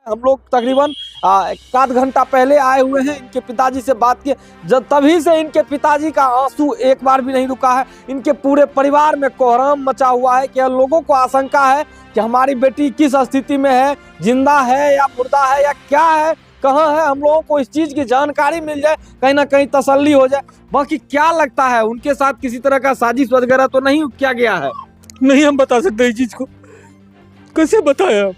हम लोग तकरीबन एक आध घंटा पहले आए हुए हैं, इनके पिताजी से बात किए। जब तभी से इनके पिताजी का आंसू एक बार भी नहीं रुका है। इनके पूरे परिवार में कोहराम मचा हुआ है कि लोगों को आशंका है कि हमारी बेटी किस स्थिति में है, जिंदा है या मुर्दा है या क्या है, कहाँ है। हम लोगों को इस चीज की जानकारी मिल जाए, कहीं ना कहीं तसल्ली हो जाए। बाकी क्या लगता है, उनके साथ किसी तरह का साजिश वगैरह तो नहीं किया गया है? नहीं, हम बता सकते इस चीज को, कैसे बताया?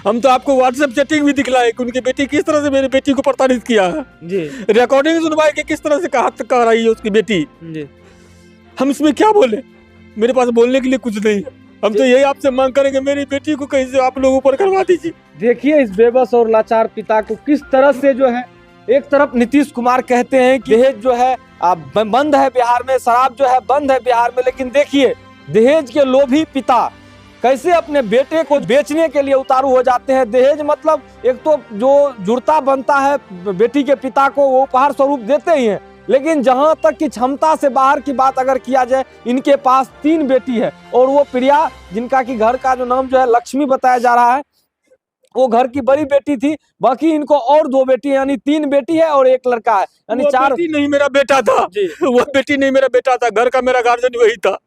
हम तो आपको व्हाट्सएप चैटिंग भी दिखलाए कि उनकी बेटी किस तरह से मेरी बेटी को प्रताड़ित किया है जी। रिकॉर्डिंग सुनवाई के किस तरह से कह रही है उसकी बेटी जी। हम इसमें क्या बोले? मेरे पास बोलने के लिए कुछ नहीं है। हम तो यही आपसे मांग करेंगे, मेरी बेटी को कहीं से आप लोग ऊपर करवा दीजिए। देखिए इस बेबस और लाचार पिता को किस तरह से जो है, एक तरफ नीतीश कुमार कहते हैं कि दहेज जो है बंद है बिहार में, शराब जो है बंद है बिहार में, लेकिन देखिए दहेज के लोभी पिता कैसे अपने बेटे को बेचने के लिए उतारू हो जाते हैं। दहेज मतलब एक तो जो जुड़ता बनता है बेटी के पिता को, वो उपहार स्वरूप देते ही हैं, लेकिन जहां तक की क्षमता से बाहर की बात अगर किया जाए, इनके पास 3 बेटी है और वो प्रिया, जिनका की घर का जो नाम जो है लक्ष्मी बताया जा रहा है, वो घर की बड़ी बेटी थी। बाकी इनको और 2 बेटी यानी 3 बेटी है और 1 लड़का है, यानी 4। बेटी नहीं मेरा बेटा था, वो बेटी नहीं मेरा बेटा था, घर का मेरा गार्जियन वही था।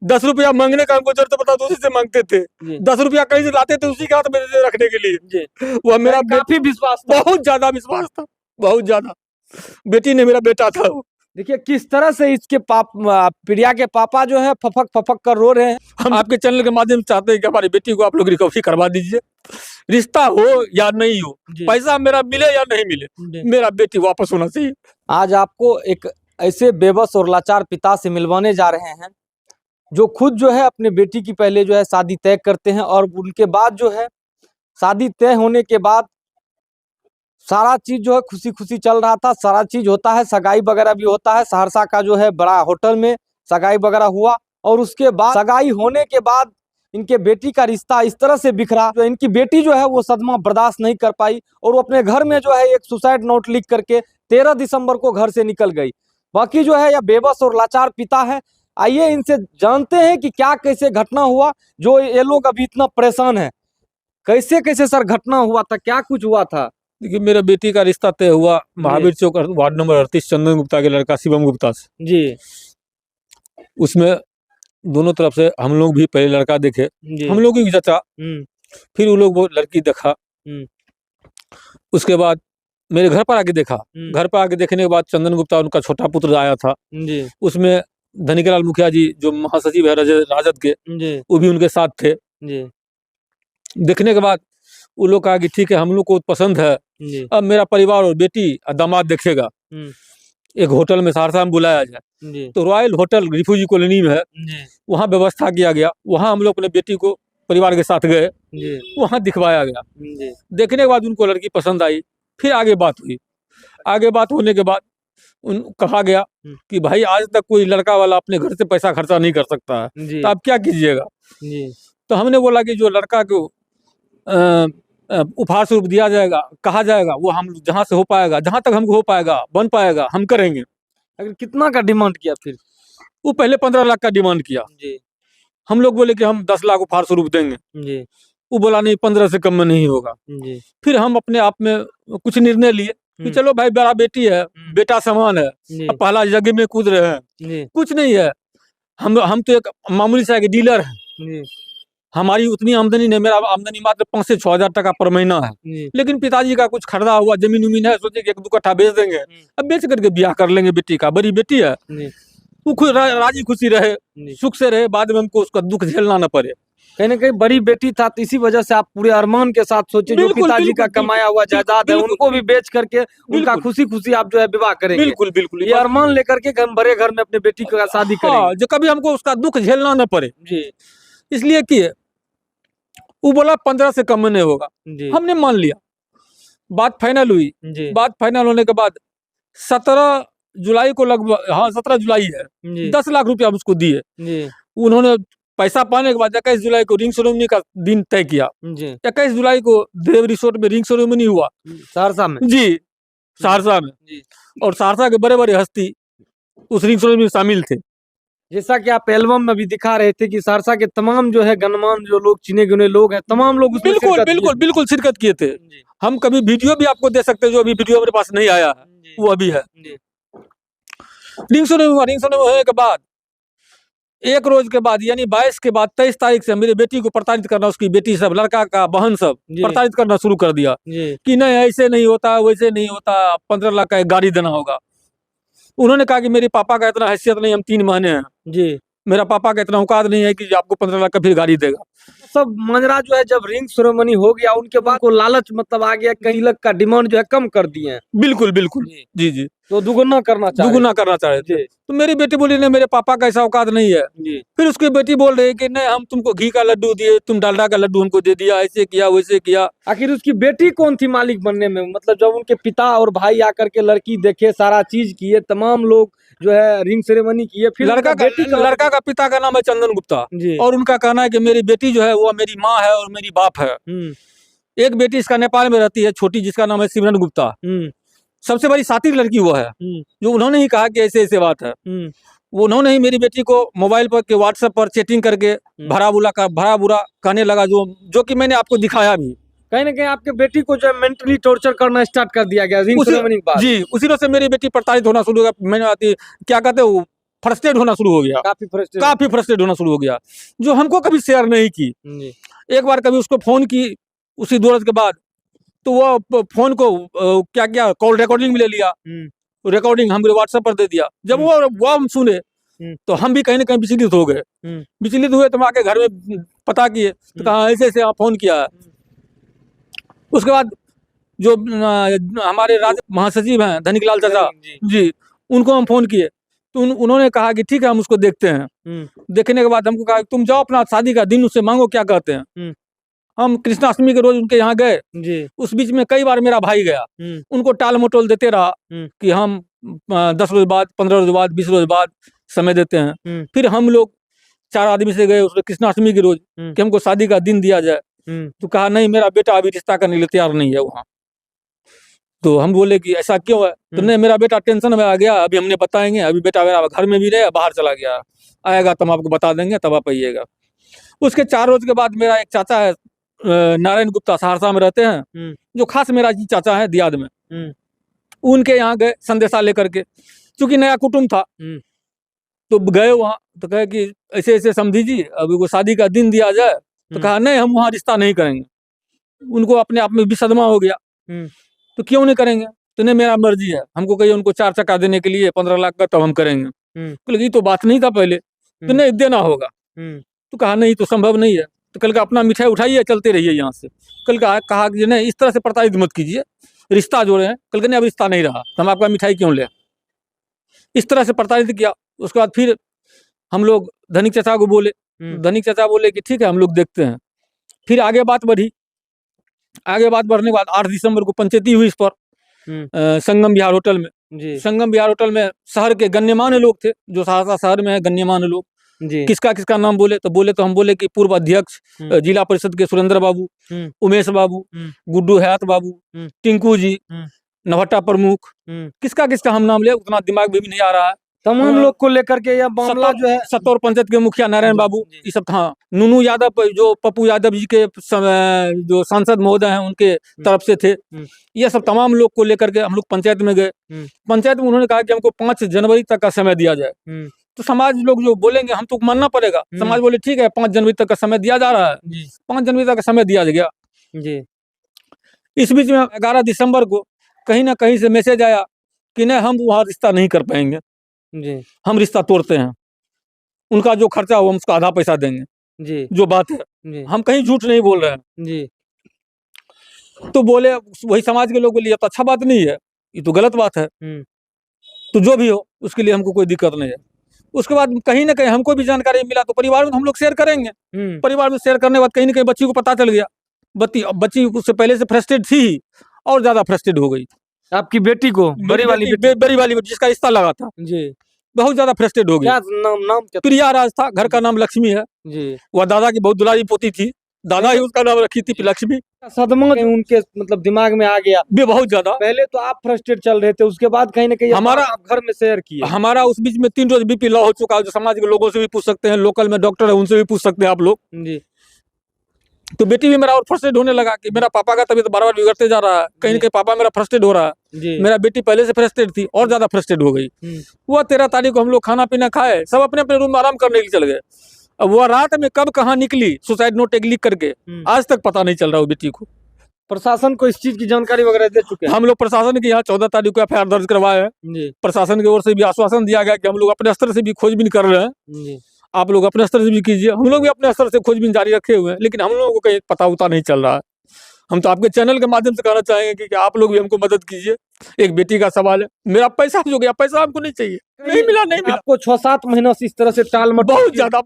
10 रुपया मांगने का हमको जरूरत पता तो उसी से मांगते थे। 10 रुपया कहीं से लाते थे, उसी के हाथ में रखने के लिए। वो मेरा काफी विश्वास था, बहुत ज्यादा विश्वास था, बहुत ज्यादा। बेटी ने मेरा बेटा था वो। देखिए किस तरह से इसके प्रिया के पापा जो है फफक फफक कर रो रहे हैं। हम आपके चैनल के माध्यम से चाहते हैं कि हमारी बेटी को आप लोग रिकवरी करवा दीजिए। रिश्ता हो या नहीं हो, पैसा मेरा मिले या नहीं मिले, मेरा बेटी वापस होना चाहिए। आज आपको एक ऐसे बेबस और लाचार पिता से मिलवाने जा रहे हैं जो खुद जो है अपने बेटी की पहले जो है शादी तय करते हैं और उनके बाद जो है शादी तय होने के बाद सारा चीज जो है खुशी खुशी चल रहा था, सारा चीज होता है, सगाई वगैरह भी होता है। सहरसा का जो है बड़ा होटल में सगाई वगैरह हुआ और उसके बाद सगाई होने के बाद इनके बेटी का रिश्ता इस तरह से बिखरा, तो इनकी बेटी जो है वो सदमा बर्दाश्त नहीं कर पाई और वो अपने घर में जो है एक सुसाइड नोट लिख करके 13 दिसंबर को घर से निकल गई। बाकी जो है यह बेबस और लाचार पिता है। आइए इनसे जानते हैं कि क्या कैसे घटना हुआ जो ये लोग अभी इतना परेशान है। कैसे कैसे सर घटना हुआ था, क्या कुछ हुआ था? देखिए मेरा बेटी का रिश्ता तय हुआ महावीर चौक वार्ड नंबर 38 चंदन गुप्ता के लड़का शिवम गुप्ता से जी। उसमें दोनों तरफ से हम लोग भी पहले लड़का देखे, हम लोग भी जचा, फिर वो लोग वो लड़की देखा, उसके बाद मेरे घर पर आके देखा। घर पर आके देखने के बाद चंदन गुप्ता उनका छोटा पुत्र आया था जी। उसमें धनिकलाल मुखिया जी जो महासचिव है राजद के, वो भी उनके साथ थे जी। देखने के बाद वो लोग कहा कि ठीक है हम लोग को पसंद है, अब मेरा परिवार और बेटी दामाद देखेगा। एक होटल में सहरसा में बुलाया जाए, तो रॉयल होटल रिफ्यूजी कॉलोनी में है, वहाँ व्यवस्था किया गया। वहाँ हम लोग अपने बेटी को परिवार के साथ गए, वहाँ दिखवाया गया। देखने के बाद उनको लड़की पसंद आई, फिर आगे बात हुई। आगे बात होने के बाद कहा गया कि भाई आज तक कोई लड़का वाला अपने घर से पैसा खर्चा नहीं कर सकता है, तो आप क्या कीजिएगा? तो हमने बोला कि जो लड़का को उपहार स्वरूप दिया जाएगा, कहा जाएगा, वो हम जहाँ से हो पाएगा, जहाँ तक हमको हो पाएगा बन पाएगा हम करेंगे। अगर कितना का डिमांड किया? फिर वो पहले 15 लाख का डिमांड किया। हम लोग बोले कि हम 10 लाख उपहार स्वरूप देंगे। वो बोला नहीं 15 से कम में नहीं होगा। फिर हम अपने आप में कुछ निर्णय लिए कि चलो भाई बड़ा बेटी है, बेटा समान है, अब पहला जगह में कूद रहे हैं, कुछ नहीं है। हम तो एक मामूली सा एक डीलर है, हमारी उतनी आमदनी नहीं, मेरा आमदनी मात्र 5 से 6 हजार टका पर महीना है, लेकिन पिताजी का कुछ खरीदा हुआ जमीन उमीन है, सोचे कि 1-2 कट्ठा बेच देंगे, अब बेच करके ब्याह कर लेंगे बेटी का, बड़ी बेटी है, वो खुद राजी खुशी रहे, सुख से रहे, बाद में हमको उसका दुख झेलना न पड़े। कहीं ना कहीं बड़ी बेटी था, तो इसी वजह से आप पूरे अरमान के साथ सोचे जो पिताजी का कमाया हुआ जायदाद है उनको भी बेच करके उनका खुशी खुशी आप जो है विवाह करेंगे। बिल्कुल बिल्कुल, ये अरमान लेकर के हम बड़े घर में अपने बेटी का शादी करेंगे, जो कभी हमको उसका दुख झेलना न पड़े, इसलिए कि वो बोला 15 से कम में नहीं होगा। हमने मान लिया, बात फाइनल हुई। बात फाइनल होने के बाद 17 जुलाई को लगभग, हाँ 17 जुलाई है, 10 लाख रुपया उसको दिए। उन्होंने पैसा पाने के बाद 21 जुलाई को रिंग सेरेमनी का दिन तय किया। 21 जुलाई को देव रिसोर्ट में रिंग सेरेमनी हुआ सहरसा में। जी, सहरसा में। और सहरसा के बड़े बड़े हस्ती उस रिंग सेरेमनी में शामिल थे। जैसा कि आप एल्बम में भी दिखा रहे थे कि सहरसा के तमाम जो है गणमान्य जो लोग, चिने गुने लोग हैं, तमाम लोग उसमें बिल्कुल शिरकत किए थे। हम कभी वीडियो भी आपको दे सकते हैं, जो अभी वीडियो मेरे पास नहीं आया है वो अभी है। रिंग सेरेमनी होने के बाद एक रोज के बाद यानी 22 के बाद 23 तारीख से मेरी बेटी को प्रताड़ित करना, उसकी बेटी सब, लड़का का बहन सब प्रताड़ित करना शुरू कर दिया कि नहीं ऐसे नहीं होता, वैसे नहीं होता, 15 लाख का एक गाड़ी देना होगा। उन्होंने कहा कि मेरे पापा का इतना हैसियत नहीं, हम 3 महीने हैं जी, मेरा पापा का इतना औकात नहीं है कि आपको 15 लाख का फिर गाड़ी देगा। सब माजरा जो है जब रिंग सेरेमनी हो गया उनके बाद को लालच मतलब आ गया, कई लाख का डिमांड जो है कम कर दिए हैं। बिल्कुल बिल्कुल जी जी, तो दुगुना करना चाह रहे थे। तो मेरी बेटी बोली नहीं, मेरे पापा का ऐसा औकात नहीं है जी। फिर उसकी बेटी बोल रही है कि नहीं हम तुमको घी का लड्डू दिए, तुम डालडा का लड्डू हमको दे दिया, ऐसे किया वैसे किया। आखिर उसकी बेटी कौन थी मालिक बनने में? मतलब जब उनके पिता और भाई आकर के लड़की देखे, सारा चीज किए, तमाम लोग जो है रिंग सेरेमनी किए, फिर लड़का का पिता का नाम है चंदन गुप्ता और उनका कहना है कि मेरी बेटी जो है वो मेरी माँ है और मेरी बाप है। एक बेटी इसका नेपाल में रहती है छोटी, जिसका नाम है सिमरन गुप्ता। सबसे बड़ी साथी लड़की वो है जो उन्होंने ही कहा कि ऐसे ऐसे बात है। वो उन्होंने ही मेरी बेटी को मोबाइल पर के व्हाट्सएप पर चैटिंग करके भरा बुरा कहने लगा, जो कि मैंने आपको दिखाया भी। कहीं ना कहीं आपके बेटी को जो मेंटली टॉर्चर करना स्टार्ट कर दिया गया रिंग सेरेमनी के बाद। जी, उसी वजह से मेरी बेटी प्रताड़ित होना शुरू हो गया। मैंने क्या कहते हैं, फ्रस्ट्रेट होना शुरू हो गया, काफी फ्रस्ट्रेट होना शुरू हो गया, जो हमको कभी शेयर नहीं की। एक बार कभी उसको फोन की उसी 2 रोज के बाद, तो वो फोन को क्या कॉल रिकॉर्डिंग में ले लिया, रिकॉर्डिंग हम व्हाट्सएप पर दे दिया। जब वो हम सुने तो हम भी कहीं ना कहीं विचलित हो गए। विचलित हुए तो हम आके घर में पता किए तो कहा ऐसे ऐसे फोन किया है। उसके बाद जो हमारे राज्य महासचिव हैं धनिक लाल चाचा जी, उनको हम फोन किए तो उन्होंने कहा कि ठीक है हम उसको देखते हैं। देखने के बाद हमको कहा तुम जाओ अपना शादी का दिन उससे मांगो क्या कहते हैं। हम कृष्णाष्टमी के रोज उनके यहाँ गए। उस बीच में कई बार मेरा भाई गया, उनको टाल मटोल देते रहा कि हम 10 रोज बाद, 15 रोज बाद, 20 रोज बाद समय देते हैं। फिर हम लोग 4 आदमी से गए उसने कृष्णाष्टमी के रोज कि हमको शादी का दिन दिया जाए। तो कहा नहीं मेरा बेटा अभी रिश्ता करने के लिए तैयार नहीं है वहाँ। तो हम बोले कि ऐसा क्यों है? तो नहीं मेरा बेटा टेंशन में आ गया, अभी हमने बताएंगे, अभी बेटा मेरा घर में भी रहे, बाहर चला गया, आएगा तब आपको बता देंगे, तब आप आइएगा। उसके 4 रोज के बाद मेरा एक चाचा है नारायण गुप्ता, सहरसा में रहते हैं, जो खास मेरा जी चाचा है दियाद में। उनके यहाँ गए संदेशा लेकर के, चूंकि नया कुटुंब था तो गए वहाँ। तो कहे कि ऐसे ऐसे समझी जी अभी को शादी का दिन दिया जाए। तो कहा नहीं हम वहाँ रिश्ता नहीं करेंगे। उनको अपने आप में भी सदमा हो गया, तो क्यों नहीं करेंगे? तो नहीं मेरा मर्जी है, हमको कहिए उनको 4 चक्का देने के लिए 15 लाख का, तब हम करेंगे। तो ये तो बात नहीं था पहले, तो नहीं देना होगा। तो कहा नहीं तो संभव नहीं है। तो कल का अपना मिठाई उठाइए चलते रहिए यहाँ से। कल का कहा कि नहीं इस तरह से प्रताड़ित मत कीजिए, रिश्ता जोड़े हैं। कल का नहीं अब रिश्ता नहीं रहा तो हम आपका मिठाई क्यों ले, इस तरह से प्रताड़ित किया। उसके बाद फिर हम लोग धनिक चाचा को बोले, धनिक चाचा बोले कि ठीक है हम लोग देखते हैं। फिर आगे बात बढ़ी, आगे बात बढ़ने के बाद 8 दिसंबर को पंचायती हुई इस पर संगम विहार होटल में। संगम विहार होटल में शहर के गण्यमान्य लोग थे, जो सहरसा शहर में है गण्यमान्य लोग। किसका किसका नाम बोले तो हम बोले कि पूर्व अध्यक्ष जिला परिषद के सुरेंद्र बाबू, उमेश बाबू, गुड्डू हयात बाबू, टिंकू जी, नवट्टा प्रमुख, किसका किसका हम नाम ले उतना दिमाग में भी नहीं आ रहा है। तमाम लोग को लेकर के यह मामला जो है सत्तर पंचायत के मुखिया नारायण बाबू, ये सब था। नूनू यादव जो पप्पू यादव जी के जो सांसद महोदय हैं उनके तरफ से थे। ये सब तमाम लोग को लेकर के हम लोग पंचायत में गए। पंचायत में उन्होंने कहा कि हमको 5 जनवरी तक का समय दिया जाए। तो समाज लोग जो बोलेंगे हम तो मानना पड़ेगा। समाज बोले ठीक है 5 जनवरी तक का समय दिया जा रहा है। 5 जनवरी तक का समय दिया गया। इस बीच में 11 दिसंबर को कहीं ना कहीं से मैसेज आया कि नहीं हम वहाँ रिश्ता नहीं कर पाएंगे, हम रिश्ता तोड़ते हैं, उनका जो खर्चा हो हम उसका आधा पैसा देंगे। जो बात है हम कहीं झूठ नहीं बोल रहे हैं। तो बोले वही समाज के लोग बोले तो अच्छा बात नहीं है, ये तो गलत बात है। तो जो भी हो उसके लिए हमको कोई दिक्कत नहीं है। उसके बाद कहीं ना कहीं हमको भी जानकारी मिला तो परिवार में हम लोग शेयर करेंगे। परिवार में शेयर करने के बाद कहीं ना कहीं बच्ची को पता चल गया। बच्ची उससे पहले से फ्रस्ट्रेट थी ही और ज्यादा फ्रस्ट्रेट हो गई। आपकी बेटी को बड़ी वाली जिसका रिश्ता लगा था जी, बहुत ज्यादा फ्रस्ट्रेट हो गई। नाम क्या? प्रिया राज था, घर का नाम लक्ष्मी है जी। वह दादा की बहुत दुलारी पोती थी, दादा ही उसका नाम रखी थी लक्ष्मी। सदमा उनके मतलब दिमाग में आ गया बहुत ज्यादा। पहले तो आप फ्रस्ट्रेट चल रहे थे, उसके बाद कहीं ना कहीं हमारा घर में शेयर किया। हमारा उस बीच में 3 रोज बीपी लो हो चुका है, जो समाज के लोगों से भी पूछ सकते हैं, लोकल में डॉक्टर है उनसे भी पूछ सकते हैं आप लोग जी। तो बेटी भी मेरा और फ्रस्ट्रेट होने लगा कि मेरा पापा का तबीयत बार बार बिगड़ते जा रहा है, कहीं ना कहीं पापा मेरा फ्रस्ट्रेट हो रहा है। मेरा बेटी पहले से फ्रस्ट्रेट थी और ज्यादा फ्रस्ट्रेट हो गई। वह 13 तारीख को हम लोग खाना पीना खाए, सब अपने अपने रूम में आराम करने के लिए चल गए। अब वह रात में कब कहाँ निकली सुसाइड नोट एक लिख करके, आज तक पता नहीं चल रहा वो बेटी को। प्रशासन को इस चीज की जानकारी वगैरह दे चुके हैं? हम लोग प्रशासन के यहाँ 14 तारीख को FIR दर्ज करवाए हैं। प्रशासन की ओर से भी आश्वासन दिया गया कि हम लोग अपने स्तर से भी खोजबीन कर रहे हैं, आप लोग अपने स्तर से भी कीजिए। हम लोग भी अपने स्तर से खोजबीन जारी रखे हुए हैं, लेकिन हम लोगों को कहीं पता उता नहीं चल रहा है। हम तो आपके चैनल के माध्यम से कहना चाहेंगे कि आप लोग भी हमको मदद कीजिए। एक बेटी का सवाल है, मेरा पैसा जो गया, पैसा हमको नहीं चाहिए, नहीं मिला। आपको 6-7 महीनों से इस तरह से टाल मटोल बहुत ज्यादा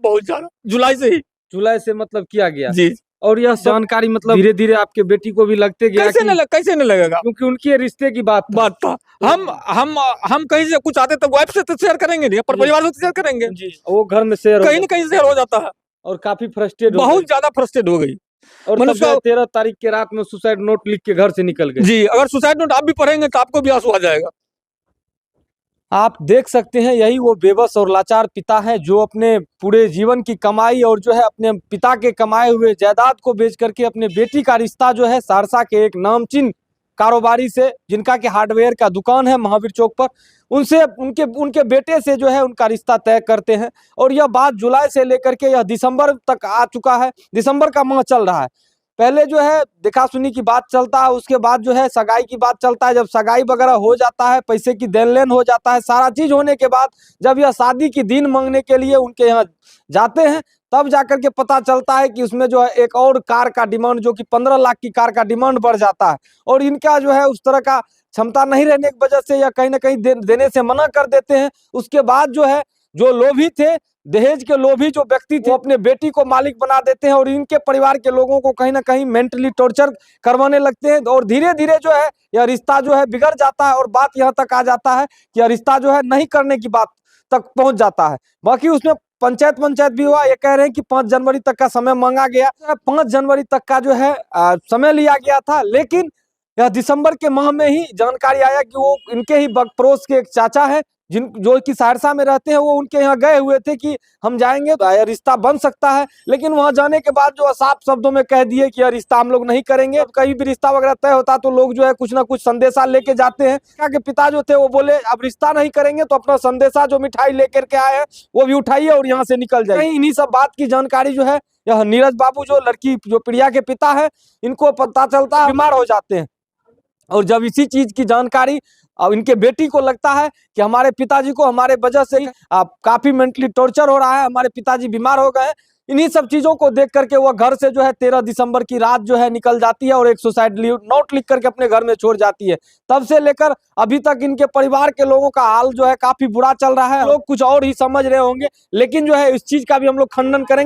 जुलाई से मतलब किया गया जी। और यह जानकारी मतलब धीरे धीरे आपके बेटी को भी लगते गया? कैसे नहीं लगेगा, क्योंकि उनके रिश्ते की बात था। हम कहीं से कुछ आते तो वाइफ से तो शेयर करेंगे नहीं, पर परिवार से शेयर करेंगे जी। वो घर में शेयर कहीं न कहीं शेयर हो जाता है और काफी फ्रस्ट्रेट, बहुत ज्यादा फ्रस्ट्रेट हो गई। और 13 तारीख के रात में सुसाइड नोट लिख के घर से निकल गए जी। अगर सुसाइड नोट आप भी पढ़ेंगे तो आपको भी आंसू आ जाएगा। आप देख सकते हैं, यही वो बेबस और लाचार पिता है जो अपने पूरे जीवन की कमाई और जो है अपने पिता के कमाए हुए जायदाद को बेच करके अपने बेटी का रिश्ता जो है सहरसा के एक नामचीन कारोबारी से, जिनका कि हार्डवेयर का दुकान है महावीर चौक पर, उनसे उनके बेटे से जो है उनका रिश्ता तय करते हैं। और यह बात जुलाई से लेकर के यह दिसंबर तक आ चुका है, दिसंबर का माह चल रहा है। पहले जो है देखा सुनी की बात चलता है, उसके बाद जो है सगाई की बात चलता है। जब सगाई वगैरह हो जाता है, पैसे की देन लेन हो जाता है, सारा चीज होने के बाद जब यह शादी की दिन मांगने के लिए उनके यहाँ जाते हैं, तब जाकर के पता चलता है कि उसमें जो है एक और कार का डिमांड, जो कि 15 लाख की कार का डिमांड बढ़ जाता है। और इनका जो है उस तरह का क्षमता नहीं रहने की वजह से या कहीं ना कहीं देने से मना कर देते हैं। उसके बाद जो है जो लोभी थे, दहेज के लोभी जो व्यक्ति थे, वो अपने बेटी को मालिक बना देते हैं और इनके परिवार के लोगों को कहीं ना कहीं मेंटली टॉर्चर करवाने लगते हैं। और धीरे धीरे जो है यह रिश्ता जो है बिगड़ जाता है और बात यहाँ तक आ जाता है कि यह रिश्ता जो है नहीं करने की बात तक पहुंच जाता है। बाकी उसमें पंचायत भी हुआ। ये कह रहे हैं कि 5 जनवरी तक का समय मांगा गया, 5 जनवरी तक का जो है समय लिया गया था। लेकिन यह दिसंबर के माह में ही जानकारी आया कि वो इनके ही पड़ोस के एक चाचा है जो कि सहरसा में रहते हैं, वो उनके यहाँ गए हुए थे कि हम जाएंगे तो यह रिश्ता बन सकता है। लेकिन वहां जाने के बाद जो साफ शब्दों में कह दिए कि यह रिश्ता हम लोग नहीं करेंगे। कहीं भी रिश्ता वगैरह तय होता तो लोग जो है कुछ ना कुछ संदेशा लेके जाते हैं। के पिता जो थे वो बोले अब रिश्ता नहीं करेंगे तो अपना संदेशा जो मिठाई लेकर के आए हैं वो भी उठाइए और यहाँ से निकल जाइए। इन्हीं सब बात की जानकारी जो है यह नीरज बाबू जो लड़की जो प्रिया के पिता है, इनको पता चलता है, बीमार हो जाते हैं। और जब इसी चीज की जानकारी अब इनके बेटी को लगता है कि हमारे पिताजी को हमारे वजह से काफी मेंटली टॉर्चर हो रहा है, हमारे पिताजी बीमार हो गए हैं, इन्हीं सब चीजों को देख करके वह घर से जो है 13 दिसंबर की रात जो है निकल जाती है और एक सुसाइड नोट लिख करके अपने घर में छोड़ जाती है। तब से लेकर अभी तक इनके परिवार के लोगों का हाल जो है काफी बुरा चल रहा है। लोग कुछ और ही समझ रहे होंगे, लेकिन जो है इस चीज का भी हम लोग खंडन करेंगे।